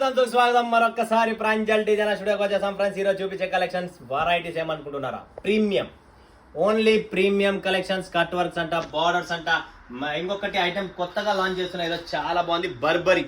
స్వాగతం మరొకసారి ప్రాంజల్ డిజైన్ స్టూడియోకి వచ్చేసాం ఫ్రెండ్స్. ఈరోజు చూపించే కలెక్షన్స్ వెరైటీస్ ఏమనుకుంటున్నారా? Premium, only premium collections, cut works అంట, బార్డర్స్ అంట. ఇంకొకటి ఐటమ్ కొత్తగా లాంచ్ చేస్తున్నా, ఏదో చాలా బాగుంది, బర్బరీ.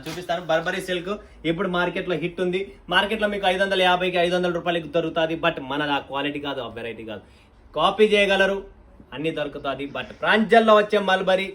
చూపిస్తాను. బర్బరీ సిల్క్ ఇప్పుడు మార్కెట్ లో హిట్ ఉంది. మార్కెట్ లో మీకు 550కి 500 రూపాయలకి దొరుకుతుంది. బట్ మనది ఆ క్వాలిటీ కాదు, ఆ వెరైటీ కాదు. కాపీ చేయగలరు, అన్ని దొరుకుతుంది. బట్ ప్రాంజల్లో వచ్చే మల్బరీ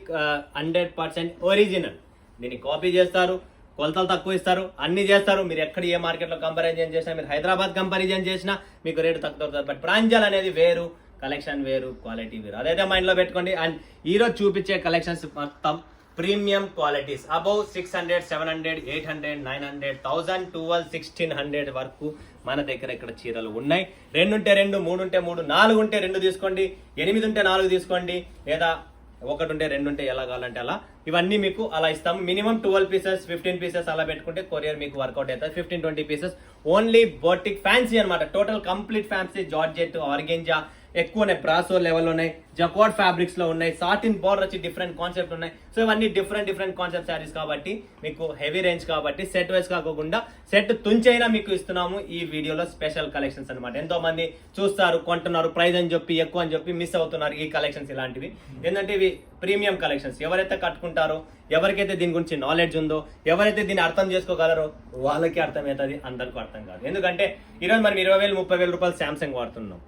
100% ఒరిజినల్. దీన్ని కాపీ చేస్తారు, కొలతలు తక్కువ ఇస్తారు, అన్ని చేస్తారు. మీరు ఎక్కడ ఏ మార్కెట్లో కంపారిజన్ చేసినా, మీరు హైదరాబాద్ కంపారిజన్ చేసినా మీకు రేటు తక్కువ దొరుకుతుంది. బట్ ప్రాంజల్ అనేది వేరు, కలెక్షన్ వేరు, క్వాలిటీ వేరు. అదైతే మైండ్లో పెట్టుకోండి. అండ్ ఈరోజు చూపించే కలెక్షన్స్ మొత్తం ప్రీమియం క్వాలిటీస్. అబౌవ్ 600, 700, 800, 900, 1000, 12, 1600 వరకు మన దగ్గర ఇక్కడ చీరలు ఉన్నాయి. 2 ఉంటే 2, 3 ఉంటే 3, 4 ఉంటే 2 తీసుకోండి, 8 ఉంటే 4 తీసుకోండి, లేదా 1 ఉంటే 2 ఉంటే ఎలా కావాలంటే అలా. ఇవన్నీ మీకు అలా ఇస్తాము. మినిమం 12 పీసెస్, 15 పీసెస్ అలా పెట్టుకుంటే కొరియర్ మీకు వర్కౌట్ అవుతుంది. 15-20 పీసెస్ ఓన్లీ బోటిక్ ఫ్యాన్సీ అనమాట. Total complete fancy, georgette, organza ఎక్కువనే, బ్రాసో లెవెల్ ఉన్నాయి, జకార్డ్ ఫ్యాబ్రిక్స్ లో ఉన్నాయి, సాటిన్ బార్డర్ వచ్చి డిఫరెంట్ కాన్సెప్ట్ ఉన్నాయి. సో ఇవన్నీ డిఫరెంట్ కాన్సెప్ట్ శారీస్ కాబట్టి మీకు హెవీ రేంజ్ కాబట్టి సెట్ వైజ్ కాకుండా సెట్ తుంచైనా మీకు ఇస్తున్నాము. ఈ వీడియోలో స్పెషల్ కలెక్షన్స్ అనమాట. ఎంతో మంది చూస్తారు, కొంటున్నారు, ప్రైస్ అని చెప్పి ఎక్కువ అని చెప్పి మిస్ అవుతున్నారు ఈ కలెక్షన్స్. ఇలాంటివి ఏంటంటే ఇవి ప్రీమియం కలెక్షన్స్. ఎవరైతే కట్టుకుంటారో, ఎవరికైతే దీని గురించి నాలెడ్జ్ ఉందో, ఎవరైతే దీన్ని అర్థం చేసుకోగలరో వాళ్ళకి అర్థమవుతుంది, అందరికీ అర్థం కాదు. ఎందుకంటే ఈరోజు మనం 20,000, 30,000 రూపాయలు శాంసంగ్ వాడుతున్నాం,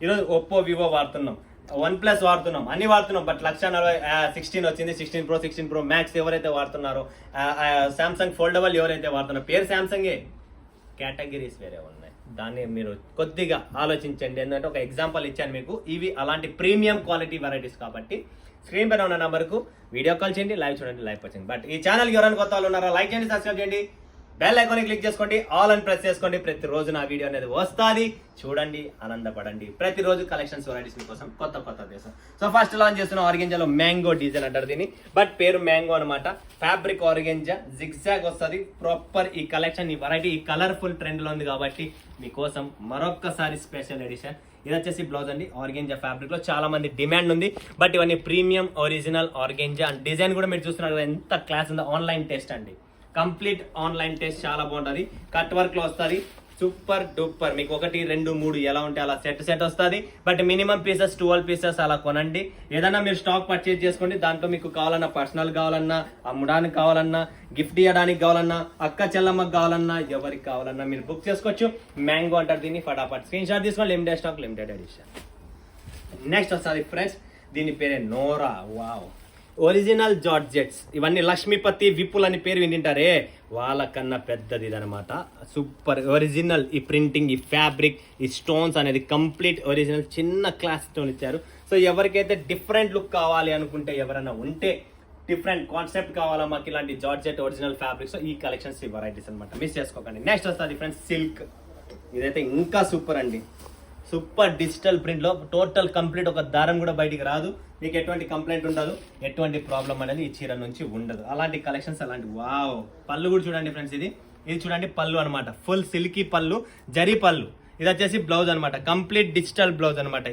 ఈరోజు ఒప్పో, వివో వాడుతున్నాం, OnePlus వాడుతున్నాం, అన్ని వాడుతున్నాం. బట్ 1,40,000 వచ్చింది, 16 Pro, 16 Pro Max ఎవరైతే వాడుతున్నారో, శాంసంగ్ ఫోల్డబుల్ ఎవరైతే వాడుతున్నారో, పేరు శాంసంగే, కేటగిరీస్ వేరే ఉన్నాయి. దాన్ని మీరు కొద్దిగా ఆలోచించండి. ఎందుకంటే ఒక ఎగ్జాంపుల్ ఇచ్చాను మీకు. ఇవి అలాంటి ప్రీమియం క్వాలిటీ వెరైటీస్ కాబట్టి స్క్రీన్ పైన ఉన్న నెంబర్కు వీడియో కాల్ చేయండి, లైవ్ చూడండి, లైవ్ వచ్చింది. బట్ ఈ ఛానల్కి ఎవరైనా కొత్త వాళ్ళు ఉన్నారా, లైక్ చేయండి, సబ్స్క్రైబ్ చేయండి, బెల్ ఐకాన్ క్లిక్ చేసుకోండి, ఆల్ అని ప్రెస్ చేసుకోండి. ప్రతిరోజు నా వీడియో అనేది వస్తుంది, చూడండి, ఆనందపడండి. ప్రతిరోజు కలెక్షన్స్ వెరైటీస్ మీకోసం కొత్త దేశం. సో ఫస్ట్ లాంచ్ చేస్తున్న ఆర్గెంజాలో మ్యాంగో డిజైన్ అంటారు దీన్ని, బట్ పేరు మ్యాంగో అనమాట. ఫ్యాబ్రిక్ ఆర్గెంజా, జిగ్జాగ్ వస్తుంది. ప్రాపర్ ఈ కలెక్షన్, ఈ వెరైటీ, ఈ కలర్ఫుల్ ట్రెండ్ లో ఉంది కాబట్టి మీకోసం మరొక్కసారి స్పెషల్ ఎడిషన్. ఇది వచ్చేసి బ్లౌజ్ అండి, ఆర్గెంజా ఫ్యాబ్రిక్ లో చాలా మంది డిమాండ్ ఉంది. బట్ ఇవన్నీ premium original organza. And design కూడా మీరు చూస్తున్నారు కదా ఎంత క్లాస్ ఉందో. ఆన్లైన్ టెస్ట్ అండి, కంప్లీట్ ఆన్లైన్ టెస్ట్, చాలా బాగుంటుంది. కట్ వర్క్ లో వస్తుంది, సూపర్ డూపర్. మీకు 1, 2, 3 ఎలా ఉంటే అలా సెట్ వస్తుంది. బట్ మినిమం పీసెస్ 12 పీసెస్ అలా కొనండి. ఏదైనా మీరు స్టాక్ పర్చేజ్ చేసుకోండి. దాంట్లో మీకు కావాలన్నా, పర్సనల్ కావాలన్నా, అమ్మడానికి కావాలన్నా, గిఫ్ట్ ఇవ్వడానికి కావాలన్నా, అక్క చెల్లమ్మకి కావాలన్నా, ఎవరికి కావాలన్నా మీరు బుక్ చేసుకోవచ్చు. మ్యాంగో అంటారు దీన్ని. ఫటాఫట్ స్క్రీన్ షాట్ తీసుకోండి. Limited stock, limited edition. Next వస్తుంది ఫ్రెండ్స్, దీని పేరే నోరా. Wow, original georgettes. ఇవన్నీ లక్ష్మీపతి, విపుల్ అని పేరు వింటారే, వాళ్ళకన్నా పెద్దది ఇదనమాట. Super original. ఈ ప్రింటింగ్, ఈ ఫ్యాబ్రిక్, ఈ స్టోన్స్ అనేది కంప్లీట్ ఒరిజినల్. చిన్న క్లాస్ స్టోన్ ఇచ్చారు. సో ఎవరికైతే డిఫరెంట్ లుక్ కావాలి అనుకుంటే, ఎవరైనా ఉంటే డిఫరెంట్ కాన్సెప్ట్ కావాలా మాకు ఇలాంటి జార్జెట్ ఒరిజినల్ ఫ్యాబ్రిక్స్, ఈ కలెక్షన్స్, ఈ వెరైటీస్ అనమాట. మిస్ చేసుకోకండి. నెక్స్ట్ వస్తుంది ఫ్రెండ్స్ సిల్క్. ఇదైతే ఇంకా సూపర్ అండి. సూపర్ డిజిటల్ ప్రింట్ లో టోటల్ కంప్లీట్, ఒక దారం కూడా బయటికి రాదు. మీకు ఎటువంటి కంప్లైంట్ ఉండదు, ఎటువంటి ప్రాబ్లం అనేది ఈ చీర నుంచి ఉండదు. అలాంటి కలెక్షన్స్, అలాంటి వావ్. పళ్ళు కూడా చూడండి ఫ్రెండ్స్, ఇది చూడండి పళ్ళు అనమాట. ఫుల్ సిల్కీ పళ్ళు, జరీ పళ్ళు. ఇది వచ్చేసి బ్లౌజ్ అనమాట, కంప్లీట్ డిజిటల్ బ్లౌజ్ అనమాట.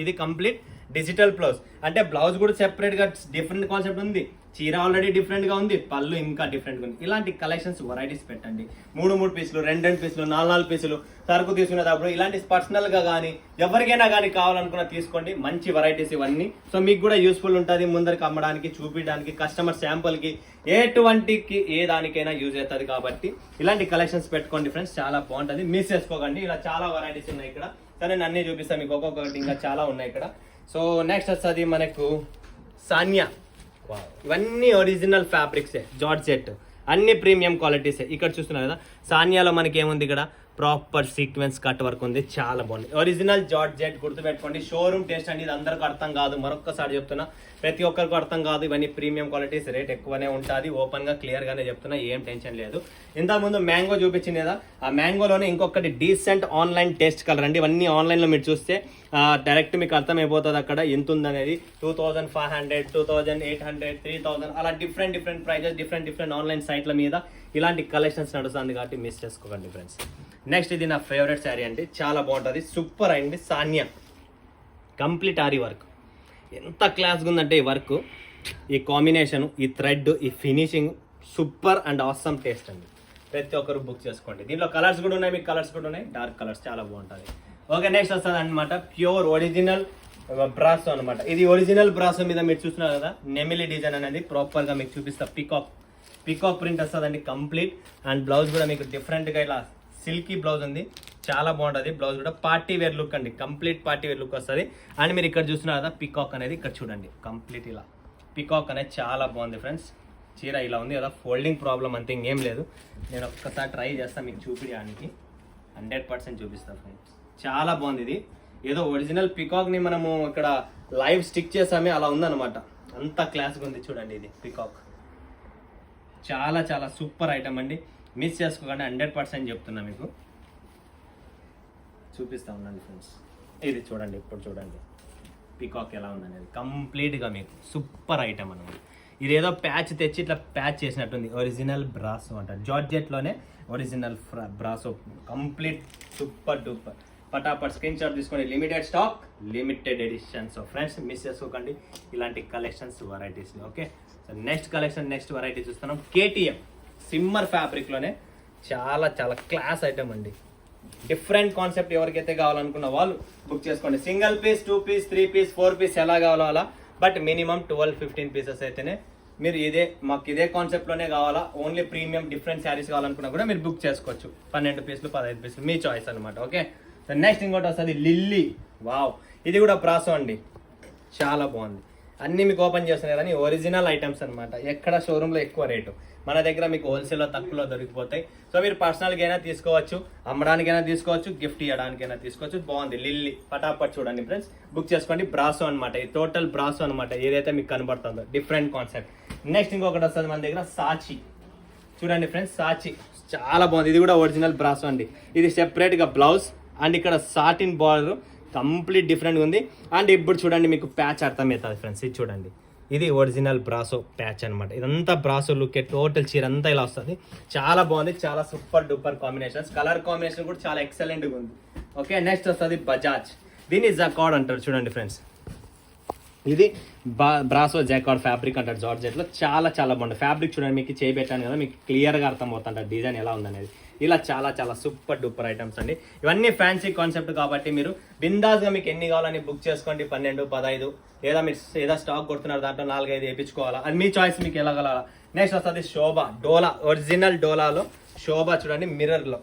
ఇది కంప్లీట్ డిజిటల్ బ్లౌజ్. అంటే బ్లౌజ్ కూడా సెపరేట్ గా డిఫరెంట్ కాన్సెప్ట్ ఉంది. చీర ఆల్రెడీ డిఫరెంట్ గా ఉంది, పళ్ళు ఇంకా డిఫరెంట్ గా ఉంది. ఇలాంటి కలెక్షన్స్ వెరైటీస్ పెట్టండి. 3 పీసులు, 2 పీసులు, 4 పీసులు సరుకు తీసుకునేటప్పుడు ఇలాంటి పర్సనల్ గా కానీ ఎవరికైనా కానీ కావాలనుకున్నా తీసుకోండి. మంచి వెరైటీస్ ఇవన్నీ. సో మీకు కూడా యూస్ఫుల్ ఉంటుంది, ముందరికి అమ్మడానికి, చూపించడానికి, కస్టమర్ శాంపుల్ కి, ఏ దానికైనా యూజ్ అవుతుంది. కాబట్టి ఇలాంటి కలెక్షన్స్ పెట్టుకోండి ఫ్రెండ్స్, చాలా బాగుంటుంది. మిస్ చేసుకోకండి. ఇలా చాలా వెరైటీస్ ఉన్నాయి ఇక్కడ. సరే నేను అన్ని చూపిస్తాను మీకు, ఒక్కొక్కటి ఇంకా చాలా ఉన్నాయి ఇక్కడ. సో నెక్స్ట్ వస్తుంది మనకు సానియా. ఇవన్నీ ఒరిజినల్ ఫ్యాబ్రిక్సే, జార్జెట్, అన్ని ప్రీమియం క్వాలిటీసే. ఇక్కడ చూస్తున్నారు కదా, సానియాలో మనకి ఏముంది, ఇక్కడ ప్రాపర్ సీక్వెన్స్ కట్ వర్క్ ఉంది, చాలా బాగుంది. ఒరిజినల్ జార్జెట్ గుర్తుపెట్టుకోండి. షోరూమ్ టేస్ట్ అండి, ఇది అందరికీ అర్థం కాదు. మరొకసారి చెప్తున్నా, ప్రతి ఒక్కరికి అర్థం కాదు. ఇవన్నీ ప్రీమియం క్వాలిటీస్, రేట్ ఎక్కువనే ఉంటుంది. ఓపెన్ గా క్లియర్ గానే చెప్తున్నా, ఏం టెన్షన్ లేదు. ఇంతకుముందు మ్యాంగో చూపించింది కదా, ఆ మ్యాంగోలోనే ఇంకొకటి డీసెంట్ ఆన్లైన్ టేస్ట్ కలర్ అండి. ఇవన్నీ ఆన్లైన్ లో మీరు చూస్తే డైరెక్ట్ మీకు అర్థమైపోతుంది అక్కడ ఎంత ఉందనేది. 2,500, 2,800, 3,000 అలా డిఫరెంట్ ప్రైజెస్, డిఫరెంట్ ఆన్లైన్ సైట్ల మీద ఇలాంటి కలెక్షన్స్ నడుస్తుంది కాబట్టి మిస్ చేసుకోకండి ఫ్రెండ్స్. నెక్స్ట్ ఇది నా ఫేవరెట్ శారీ అండి, చాలా బాగుంటుంది, సూపర్ అయింది. సానియా కంప్లీట్ ఆరి వర్క్. ఎంత క్లాస్గా ఉందంటే ఈ వర్క్, ఈ కాంబినేషన్, ఈ థ్రెడ్, ఈ finishing super and awesome taste అండి. ప్రతి ఒక్కరు బుక్ చేసుకోండి. దీంట్లో కలర్స్ కూడా ఉన్నాయి, మీకు కలర్స్ కూడా ఉన్నాయి, డార్క్ కలర్స్ చాలా బాగుంటుంది. ఓకే, నెక్స్ట్ వస్తుంది అనమాట ప్యూర్ ఒరిజినల్ బ్రాసో అనమాట. ఇది ఒరిజినల్ బ్రాసో మీద మీరు చూస్తున్నారు కదా, నెమిలి డిజైన్ అనేది ప్రాపర్గా మీకు చూపిస్తా. పికాక్ ప్రింట్ వస్తుందండి కంప్లీట్. అండ్ బ్లౌజ్ కూడా మీకు డిఫరెంట్గా ఇలా సిల్కీ బ్లౌజ్ ఉంది, చాలా బాగుంటుంది. బ్లౌజ్ కూడా పార్టీ వేర్ లుక్ అండి, కంప్లీట్ పార్టీ వేర్ లుక్ వస్తుంది. అండ్ మీరు ఇక్కడ చూస్తున్నారు కదా పికాక్ అనేది, ఇక్కడ చూడండి కంప్లీట్ ఇలా పికాక్ అనేది చాలా బాగుంది ఫ్రెండ్స్. చీర ఇలా ఉంది కదా, ఫోల్డింగ్ ప్రాబ్లం అంతే ఇంకేం లేదు. నేను ఒక్కసారి ట్రై చేస్తాను మీకు చూపించడానికి, 100% చూపిస్తాను ఫ్రెండ్స్. చాలా బాగుంది ఇది. ఏదో ఒరిజినల్ పికాక్ని మనము ఇక్కడ లైవ్ స్టిక్ చేసామే అలా ఉందన్నమాట, అంత క్లాస్గా ఉంది. చూడండి ఇది పికాక్, చాలా చాలా సూపర్ ఐటమ్ అండి, మిస్ చేసుకోకండి, 100% చెప్తున్నా మీకు. చూపిస్తా ఉన్నాను ఫ్రెండ్స్, ఇది చూడండి, ఇప్పుడు చూడండి పికాక్ ఎలా ఉందనేది. కంప్లీట్గా మీకు సూపర్ ఐటమ్ అనమాట. ఇది ఏదో ప్యాచ్ తెచ్చి ఇట్లా ప్యాచ్ చేసినట్టుంది. ఒరిజినల్ బ్రాసో అంటారు, జార్జెట్లోనే original Brasso, complete super duper. పటాపట్ స్క్రీన్ షాట్ తీసుకొని, limited stock, limited editions. Friends miss చేసుకోకండి ఇలాంటి collections, varieties. Okay, so next collection, next variety చూస్తున్నాం. KTM సిమ్మర్ ఫ్యాబ్రిక్లోనే చాలా చాలా క్లాస్ ఐటమ్ అండి. డిఫరెంట్ కాన్సెప్ట్ ఎవరికైతే కావాలనుకున్న వాళ్ళు బుక్ చేసుకోండి. Single piece, 2 piece, 3 piece, 4 piece ఎలా కావాలో అలా, బట్ మినిమం 12-15 పీసెస్ అయితేనే మీరు మాకు ఇదే కాన్సెప్ట్లోనే కావాలా, ఓన్లీ ప్రీమియం డిఫరెంట్ శారీస్ కావాలనుకున్నా కూడా మీరు బుక్ చేసుకోవచ్చు. 12 పీసులు, 15 పీసులు మీ చాయిస్ అనమాట. ఓకే, సో నెక్స్ట్ ఇంకోటి వస్తుంది లిల్లీ. వావ్, ఇది కూడా బ్రాసో అండి, చాలా బాగుంది. అన్నీ మీకు ఓపెన్ చేస్తున్నాయి కానీ ఒరిజినల్ ఐటమ్స్ అనమాట. ఎక్కడ షోరూంలో ఎక్కువ రేటు, మన దగ్గర మీకు హోల్సేల్లో తక్కువలో దొరికిపోతాయి. సో మీరు పర్సనల్గా అయినా తీసుకోవచ్చు, అమ్మడానికైనా తీసుకోవచ్చు, గిఫ్ట్ ఇవ్వడానికైనా తీసుకోవచ్చు. బాగుంది లిల్లీ, పటాపట్ చూడండి ఫ్రెండ్స్, బుక్ చేసుకోండి. బ్రాసో అనమాట, ఇది టోటల్ బ్రాసో అనమాట, ఏదైతే మీకు కనబడుతుందో డిఫరెంట్ కాన్సెప్ట్. నెక్స్ట్ ఇంకొకటి వస్తుంది మన దగ్గర సాచి. చూడండి ఫ్రెండ్స్, సాచి చాలా బాగుంది. ఇది కూడా ఒరిజినల్ బ్రాసో అండి. ఇది సెపరేట్గా బ్లౌజ్ అండ్ ఇక్కడ సాటిన్ బార్డర్, కంప్లీట్ డిఫరెంట్గా ఉంది. అండ్ ఇప్పుడు చూడండి మీకు ప్యాచ్ అర్థమవుతుంది ఫ్రెండ్స్, ఇది చూడండి, ఇది ఒరిజినల్ బ్రాసో ప్యాచ్ అనమాట. ఇదంతా బ్రాసో లుక్, టోటల్ చీర అంతా ఇలా వస్తుంది, చాలా బాగుంది, చాలా super duper combinations. Colour combination కూడా చాలా ఎక్సలెంట్గా ఉంది. ఓకే, నెక్స్ట్ వస్తుంది బజాజ్. దీన్ని జకార్డ్ అంటారు. చూడండి ఫ్రెండ్స్, ఇది బ్రాసో జకార్డ్ ఫ్యాబ్రిక్ అంటారు, జార్జెట్లో. చాలా చాలా బాగుంది ఫ్యాబ్రిక్. చూడండి, మీకు చేయబెట్టాను కదా, మీకు క్లియర్గా అర్థమవుతుంటారు డిజైన్ ఎలా ఉందనేది. ఇలా చాలా చాలా సూపర్ డూపర్ ఐటమ్స్ అండి. ఇవన్నీ ఫ్యాన్సీ కాన్సెప్ట్ కాబట్టి మీరు బిందాస్గా మీకు ఎన్ని కావాలని బుక్ చేసుకోండి. 12, 15, లేదా మీరు ఏదో స్టాక్ కొడుతున్నారు దాంట్లో 4-5 వేయించుకోవాలా, అది మీ చాయిస్, మీకు ఎలా కలగాలా. నెక్స్ట్ వస్తుంది శోభా డోలా, ఒరిజినల్ డోలాలో శోభా. చూడండి మిర్రర్లో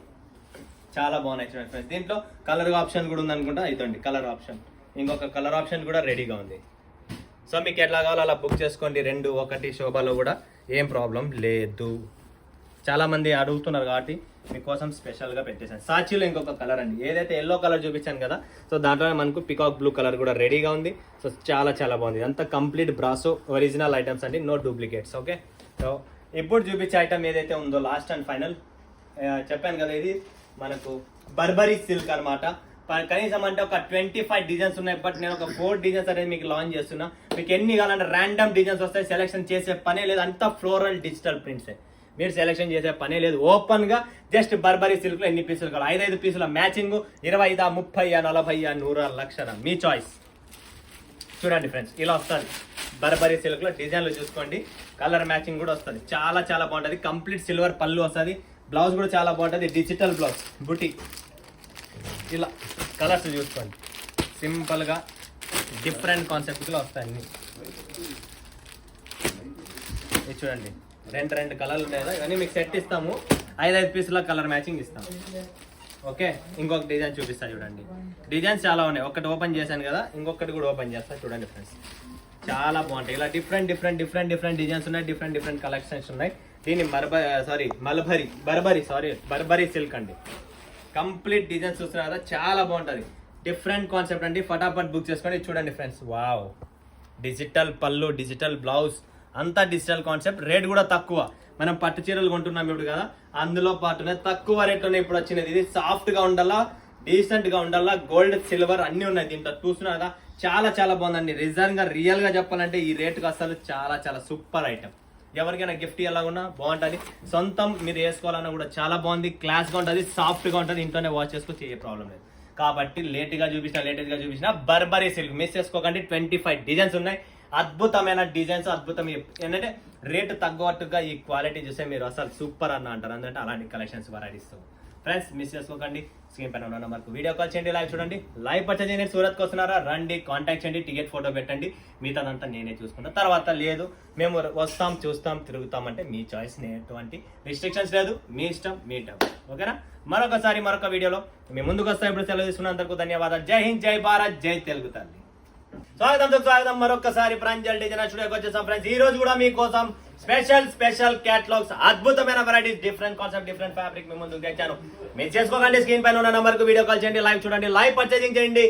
చాలా బాగున్నాయి చూడండి ఫ్రెండ్స్. దీంట్లో కలర్ ఆప్షన్ కూడా ఉందనుకుంటా, ఇదండి కలర్ ఆప్షన్. ఇంకొక కలర్ ఆప్షన్ కూడా రెడీగా ఉంది. సో మీకు ఎట్లా కావాలో అలా బుక్ చేసుకోండి. 2, 1 శోభాలో కూడా ఏం ప్రాబ్లం లేదు. చాలామంది అడుగుతున్నారు కాబట్టి మీకోసం స్పెషల్గా పెట్టేశాను. సాచీలో ఇంకొక కలర్ అండి, ఏదైతే ఎల్లో కలర్ చూపించాను కదా, సో దాంట్లోనే మనకు పికాక్ బ్లూ కలర్ కూడా రెడీగా ఉంది. సో చాలా చాలా బాగుంది. అంతా కంప్లీట్ బ్రాసో ఒరిజినల్ ఐటమ్స్ అండి, నో డూప్లికేట్స్. ఓకే, సో ఇప్పుడు చూపించే ఐటమ్ ఏదైతే ఉందో లాస్ట్ అండ్ ఫైనల్ చెప్పాను కదా, ఇది మనకు బర్బరీ సిల్క్ అనమాట. కనీసం అంటే ఒక 25 డిజైన్స్ ఉన్నాయి, బట్ నేను ఒక 4 డిజైన్స్ అనేది మీకు లాంచ్ చేస్తున్నా. మీకు ఎన్ని కావాలంటే ర్యాండమ్ డిజైన్స్ వస్తాయి, సెలెక్షన్ చేసే పనే లేదు, అంతా ఫ్లోరల్ డిజిటల్ ప్రింట్సే, మీరు సెలెక్షన్ చేసే పనే లేదు. ఓపెన్ గా జస్ట్ బర్బరీ సిల్క్ లో ఎన్ని పీసులు కావాలి, 5 పీసుల మ్యాచింగ్, 20, 30, 40, 100, 1,00,000 మీ చాయిస్. చూడండి ఫ్రెండ్స్, ఇలా వస్తుంది బర్బరీ సిల్క్ లో. డిజైన్లు చూసుకోండి, కలర్ మ్యాచింగ్ కూడా వస్తుంది, చాలా చాలా బాగుంటుంది. కంప్లీట్ సిల్వర్ పళ్ళు వస్తుంది, బ్లౌజ్ కూడా చాలా బాగుంటుంది, డిజిటల్ బ్లౌజ్ బుటీ. ఇలా కలర్స్ చూసుకోండి, సింపుల్ గా డిఫరెంట్ కాన్సెప్ట్ లో వస్తాయి అన్ని. ఇది చూడండి, 2 కలర్లు ఉన్నాయి కదా, ఇవన్నీ మీకు సెట్ ఇస్తాము. 5 పీసుల కలర్ మ్యాచింగ్ ఇస్తాము. ఓకే, ఇంకొక డిజైన్ చూపిస్తా చూడండి. డిజైన్స్ చాలా ఉన్నాయి, ఒకటి ఓపెన్ చేశాను కదా, ఇంకొకటి కూడా ఓపెన్ చేస్తా చూడండి ఫ్రెండ్స్. చాలా బాగుంటాయి, ఇలా డిఫరెంట్ డిజైన్స్ ఉన్నాయి, డిఫరెంట్ కలెక్షన్స్ ఉన్నాయి. దీన్ని బర్బరీ సిల్క్ అండి. కంప్లీట్ డిజైన్స్ చూస్తున్నారు కదా, చాలా బాగుంటుంది, డిఫరెంట్ కాన్సెప్ట్ అండి. ఫటాఫట్ బుక్ చేసుకోండి. చూడండి ఫ్రెండ్స్, వావ్, డిజిటల్ పళ్ళు, డిజిటల్ బ్లౌజ్, అంతా డిజిటల్ కాన్సెప్ట్. రేట్ కూడా తక్కువ. మనం పట్టు చీరలు కొంటున్నాం ఇప్పుడు కదా, అందులో పాటునే తక్కువ రేట్లోనే ఇప్పుడు వచ్చినది. ఇది సాఫ్ట్ గా ఉండాలా, డీసెంట్ గా ఉండాలా, గోల్డ్, సిల్వర్ అన్ని ఉన్నాయి దీంట్లో. చూస్తున్నారు కదా, చాలా చాలా బాగుందండి. రియల్ గా చెప్పాలంటే ఈ రేటుకి అసలు చాలా చాలా సూపర్ ఐటమ్. ఎవరికైనా గిఫ్ట్ ఎలాగున్నా బాగుంటుంది, సొంతం మీరు వేసుకోవాలన్నా కూడా చాలా బాగుంది, క్లాస్గా ఉంటుంది, సాఫ్ట్గా ఉంటుంది, ఇంట్లోనే వాష్ చేసుకోవచ్చు, ఏ ప్రాబ్లం లేదు. కాబట్టి లేటెస్ట్గా చూపించిన బర్బరీ సిల్క్ మిస్ చేసుకోకండి. 25 డిజైన్స్ ఉన్నాయి, అద్భుతమైన డిజైన్స్, అద్భుతమైన ఏంటంటే రేటు తగ్గట్టుగా ఈ క్వాలిటీ చూస్తే మీరు అసలు సూపర్ అన్న అంటారు. అందుకంటే అలాంటి కలెక్షన్స్ వెరైటీస్. ఫ్రెండ్స్ మిస్ చేసుకోకండి, స్క్రీన్ పైన ఉన్న నెంబర్కు వీడియో కాల్ చేయండి, లైవ్ చూడండి. లైవ్ పర్చేజ్ చేయండి, సూరత్కి వస్తున్నారా రండి, కాంటాక్ట్ చేయండి, టికెట్ ఫోటో పెట్టండి, మిగతాదంతా నేనే చూసుకుంటాను. తర్వాత లేదు మేము వస్తాం చూస్తాం తిరుగుతాం అంటే మీ చాయిస్, ఎటువంటి రిస్ట్రిక్షన్స్ లేదు, మీ ఇష్టం మీ టైం. ఓకేనా? మరొకసారి మరొక వీడియోలో మీ ముందుకు వస్తాం. ఇప్పుడు సెలవు తీసుకున్నందుకు ధన్యవాదాలు. జై హింద్, జై భారత్, జై తెలుగు తల్లి. స్వాగతం మరొకసారి ప్రాంజల్ డిజైన్ స్టూడియోకి వచ్చేసాం. ఫ్రెండ్స్ ఈ రోజు కూడా మీకోసం స్పెషల్ క్యాటలాగ్స్, అద్భుతమైన varieties, different concept, different fabric మీ ముందుకు తెచ్చాను. మీరు చేసుకోకండి, స్క్రీన్ పైన ఉన్న నంబర్ కు వీడియో కాల్ చేయండి, లైవ్ చూడండి, లైవ్ పర్చేజింగ్ చేయండి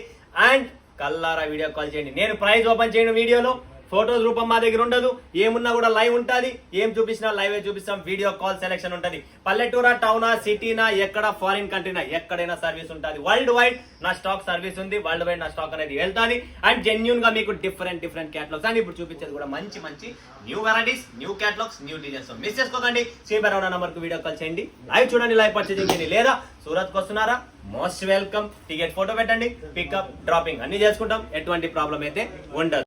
అండ్ కల్లారా వీడియో కాల్ చేయండి. నేను ప్రైస్ ఓపెన్ చేయను వీడియోలో, ఫోటోస్ రూపం మా దగ్గర ఉండదు, ఏమున్నా కూడా లైవ్ ఉంటుంది, ఏం చూపించినా లైవ్ చూపిస్తాం. వీడియో కాల్ సెలెక్షన్ ఉంటుంది. పల్లెటూరా, టౌనా, సిటీనా, ఎక్కడ ఫారిన్ కంట్రీనా, ఎక్కడైనా సర్వీస్ ఉంటుంది. వరల్డ్ వైడ్ నా స్టాక్ సర్వీస్ ఉంది, వరల్డ్ వైడ్ నా స్టాక్ అనేది వెళ్తాది. అండ్ జెన్యూన్ గా మీకు డిఫరెంట్ క్యాటలాగ్స్ అండ్ ఇప్పుడు చూపించేది కూడా మంచి new varieties, new catalogues, new designs. Miss చేసుకోకండి, స్క్రీన్ పైన ఉన్న నంబర్ కు వీడియో కాల్ చేయండి, లైవ్ చూడండి, లైవ్ పర్చేజింగ్ చేయండి. లేదా సూరత్ కు వస్తున్నారా, మోస్ట్ వెల్కమ్, టికెట్ ఫోటో పెట్టండి, పికప్ డ్రాపింగ్ అన్ని చేసుకుంటాం, ఎటువంటి ప్రాబ్లం అయితే ఉండదు.